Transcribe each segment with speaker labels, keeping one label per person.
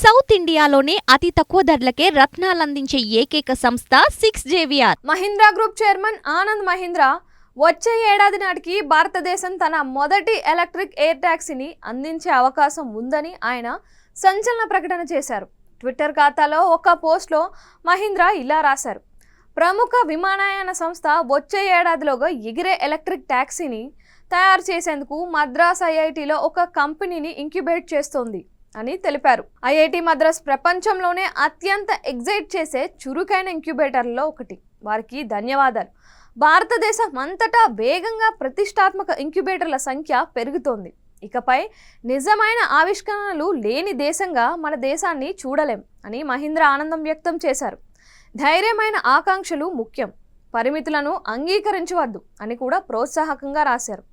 Speaker 1: South ఇండియాలోనే అతి తక్కువ ధరలకే రత్నాలందించే ఏకైక సంస్థ 6JVR.
Speaker 2: Mahindra group chairman Anand Mahindra వచ్చే ఏడాది నాటికి భారతదేశం తన మొదటి ఎలక్ట్రిక్ ఎయిర్ టాక్సీని అందించే అవకాశం ఉందని ఆయన సంచలన ప్రకటన చేశారు. ట్విట్టర్ ఖాతాలో ఒక పోస్ట్లో మహీంద్రా ఇలా రాశారు: ప్రముఖ విమానయాన సంస్థ వచ్చే ఏడాదిలోగా ఎగిరే ఎలక్ట్రిక్ టాక్సీని తయారు చేసేందుకు మద్రాస్ ఐఐటిలో ఒక కంపెనీని ఇంక్యుబేట్ చేస్తోంది అని తెలిపారు. ఐఐటి మద్రాస్ ప్రపంచంలోనే అత్యంత ఎగ్జైట్ చేసే చురుకైన ఇంక్యుబేటర్లలో ఒకటి. వారికి ధన్యవాదాలు. భారతదేశం అంతటా వేగంగా ప్రతిష్టాత్మక ఇంక్యుబేటర్ల సంఖ్య పెరుగుతోంది. ఇకపై నిజమైన ఆవిష్కరణలు లేని దేశంగా మన దేశాన్ని చూడలేం అని మహీంద్రా ఆనందం వ్యక్తం చేశారు. ధైర్యమైన ఆకాంక్షలు ముఖ్యం, పరిమితులను అంగీకరించవద్దు అని కూడా ప్రోత్సాహకంగా రాశారు.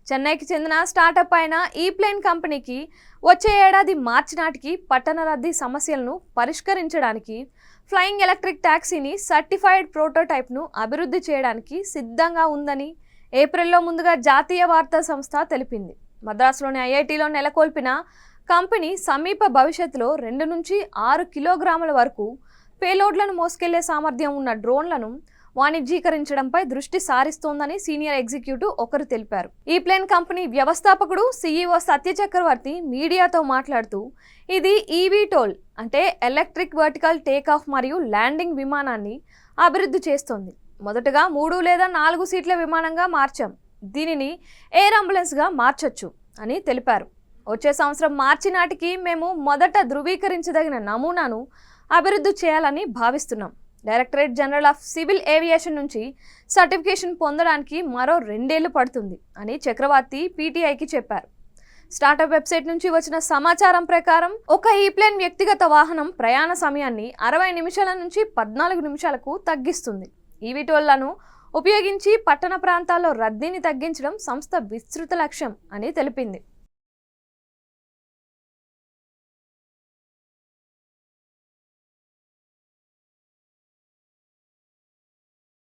Speaker 2: చెన్నైకి చెందిన స్టార్టప్ అయిన ఈ ప్లేన్ కంపెనీకి వచ్చే ఏడాది మార్చి నాటికి పట్టణ రద్దీ సమస్యలను పరిష్కరించడానికి ఫ్లయింగ్ ఎలక్ట్రిక్ టాక్సీని సర్టిఫైడ్ ప్రోటోటైప్ను అభివృద్ధి చేయడానికి సిద్ధంగా ఉందని ఏప్రిల్లో ముందుగా జాతీయ వార్తా సంస్థ తెలిపింది. మద్రాసులోని ఐఐటిలో నెలకొల్పిన కంపెనీ సమీప భవిష్యత్తులో 2 నుంచి 6 కిలోగ్రాముల వరకు పేలోడ్లను మోసుకెళ్లే సామర్థ్యం ఉన్న డ్రోన్లను వాణిజ్యీకరించడంపై దృష్టి సారిస్తోందని సీనియర్ ఎగ్జిక్యూటివ్ ఒకరు తెలిపారు. ఈ ప్లేన్ కంపెనీ వ్యవస్థాపకుడు CEO సత్య చక్రవర్తి మీడియాతో మాట్లాడుతూ, ఇది ఈవీటోల్ అంటే ఎలక్ట్రిక్ వర్టికల్ టేకాఫ్ మరియు ల్యాండింగ్ విమానాన్ని అభివృద్ధి చేస్తోంది. మొదటగా 3 లేదా 4 సీట్ల విమానంగా మార్చాం. దీనిని ఎయిర్ అంబులెన్స్గా మార్చొచ్చు అని తెలిపారు. వచ్చే సంవత్సరం మార్చి నాటికి మేము మొదట ధృవీకరించదగిన నమూనాను అభివృద్ధి చేయాలని భావిస్తున్నాం. Directorate general of civil aviation నుంచి సర్టిఫికేషన్ పొందడానికి మరో 2 ఏళ్లు పడుతుంది అని చక్రవర్తి పీటీఐకి చెప్పారు. స్టార్టప్ వెబ్సైట్ నుంచి వచ్చిన సమాచారం ప్రకారం ఒక ఈ ప్లేన్ వ్యక్తిగత వాహనం ప్రయాణ సమయాన్ని 60 నిమిషాల నుంచి 14 నిమిషాలకు తగ్గిస్తుంది. ఈవీటోళ్లను ఉపయోగించి పట్టణ ప్రాంతాల్లో రద్దీని తగ్గించడం సంస్థ విస్తృత లక్ష్యం అని తెలిపింది.